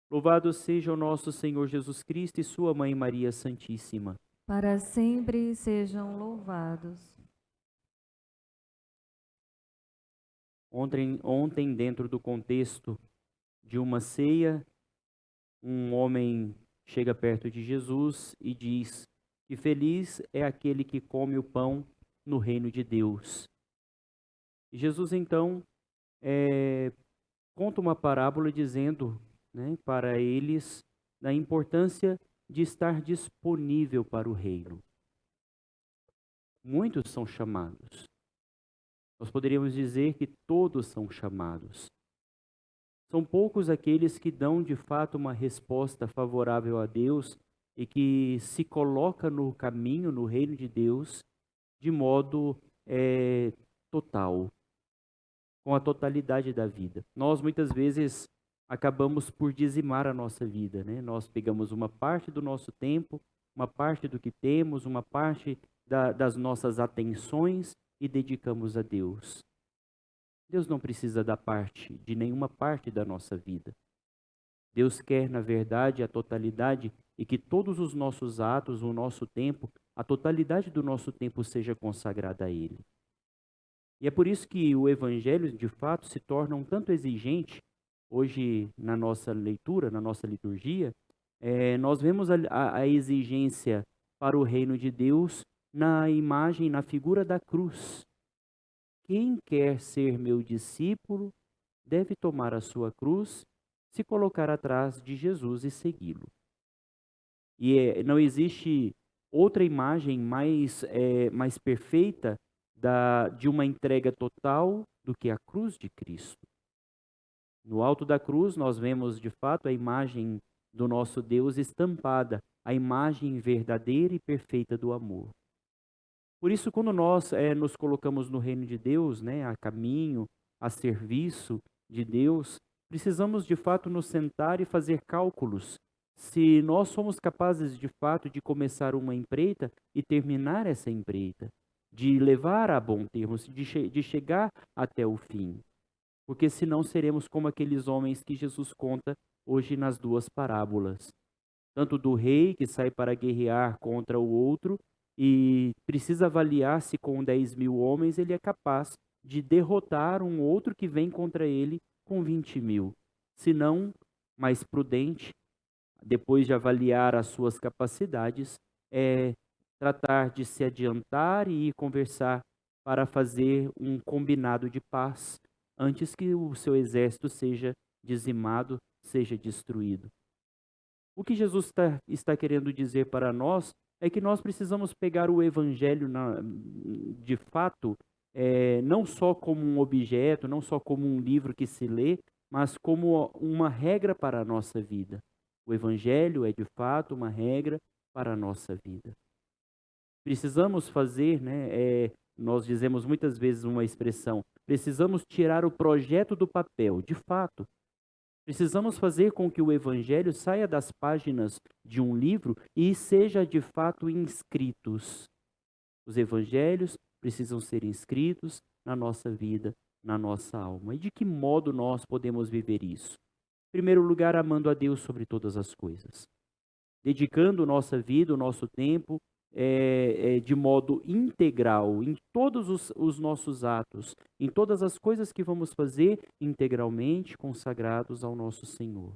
Louvado seja o nosso Senhor Jesus Cristo e sua Mãe Maria Santíssima. Para sempre sejam louvados. Ontem, dentro do contexto de uma ceia, um homem chega perto de Jesus e diz que feliz é aquele que come o pão no reino de Deus. E Jesus, então, conta uma parábola dizendo, né, para eles da importância de estar disponível para o reino. Muitos são chamados. Nós poderíamos dizer que todos são chamados. São poucos aqueles que dão de fato uma resposta favorável a Deus e que se coloca no caminho, no reino de Deus, de modo total, com a totalidade da vida. Nós muitas vezes acabamos por dizimar a nossa vida, né? Nós pegamos uma parte do nosso tempo, uma parte do que temos, uma parte das nossas atenções e dedicamos a Deus. Deus não precisa da parte, de nenhuma parte da nossa vida. Deus quer, na verdade, a totalidade e que todos os nossos atos, o nosso tempo, a totalidade do nosso tempo seja consagrada a Ele. E é por isso que o Evangelho, de fato, se torna um tanto exigente. Hoje, na nossa leitura, na nossa liturgia, nós vemos a exigência para o reino de Deus na imagem, na figura da cruz. Quem quer ser meu discípulo deve tomar a sua cruz, se colocar atrás de Jesus e segui-lo. E não existe outra imagem mais perfeita de uma entrega total do que a cruz de Cristo. No alto da cruz, nós vemos de fato a imagem do nosso Deus estampada, a imagem verdadeira e perfeita do amor. Por isso, quando nós nos colocamos no reino de Deus, né, a caminho, a serviço de Deus, precisamos de fato nos sentar e fazer cálculos. Se nós somos capazes de fato de começar uma empreita e terminar essa empreita, de levar a bom termo, de chegar até o fim. Porque senão seremos como aqueles homens que Jesus conta hoje nas duas parábolas. Tanto do rei que sai para guerrear contra o outro e precisa avaliar se com 10.000 homens ele é capaz de derrotar um outro que vem contra ele com 20.000. Se não, mais prudente, depois de avaliar as suas capacidades, é tratar de se adiantar e ir conversar para fazer um combinado de paz antes que o seu exército seja dizimado, seja destruído. O que Jesus está querendo dizer para nós é que nós precisamos pegar o Evangelho de fato, não só como um objeto, não só como um livro que se lê, mas como uma regra para a nossa vida. O Evangelho é de fato uma regra para a nossa vida. Precisamos fazer, né? Nós dizemos muitas vezes uma expressão: precisamos tirar o projeto do papel. De fato, precisamos fazer com que o Evangelho saia das páginas de um livro e seja de fato inscritos. Os Evangelhos precisam ser inscritos na nossa vida, na nossa alma. E de que modo nós podemos viver isso? Em primeiro lugar, amando a Deus sobre todas as coisas, dedicando nossa vida, o nosso tempo, de modo integral, em todos os nossos atos, em todas as coisas que vamos fazer, integralmente consagrados ao nosso Senhor.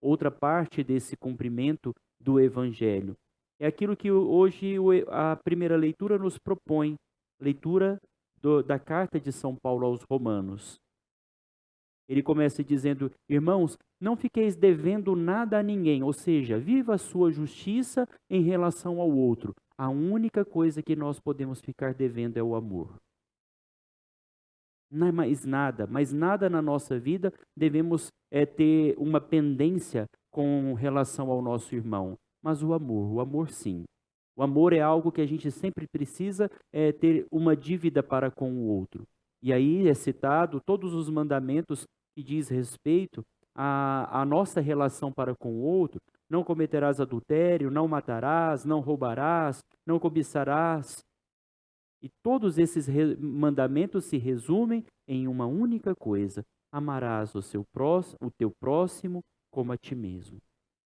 Outra parte desse cumprimento do Evangelho é aquilo que hoje a primeira leitura nos propõe, leitura da carta de São Paulo aos Romanos. Ele começa dizendo: irmãos, não fiqueis devendo nada a ninguém, ou seja, viva a sua justiça em relação ao outro. A única coisa que nós podemos ficar devendo é o amor. Não é mais nada na nossa vida devemos ter uma pendência com relação ao nosso irmão. Mas o amor sim. O amor é algo que a gente sempre precisa ter uma dívida para com o outro. E aí é citado todos os mandamentos que diz respeito à nossa relação para com o outro. Não cometerás adultério, não matarás, não roubarás, não cobiçarás. E todos esses mandamentos se resumem em uma única coisa: amarás o teu próximo como a ti mesmo.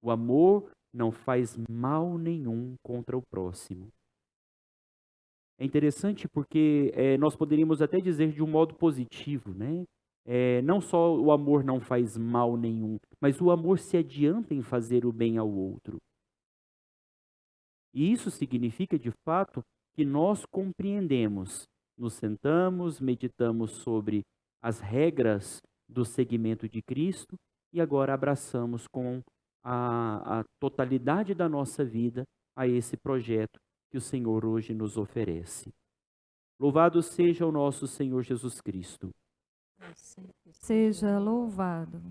O amor não faz mal nenhum contra o próximo. É interessante porque nós poderíamos até dizer de um modo positivo, né? Não só o amor não faz mal nenhum, mas o amor se adianta em fazer o bem ao outro. E isso significa, de fato, que nós compreendemos, nos sentamos, meditamos sobre as regras do seguimento de Cristo e agora abraçamos com a totalidade da nossa vida a esse projeto que o Senhor hoje nos oferece. Louvado seja o nosso Senhor Jesus Cristo. Seja louvado.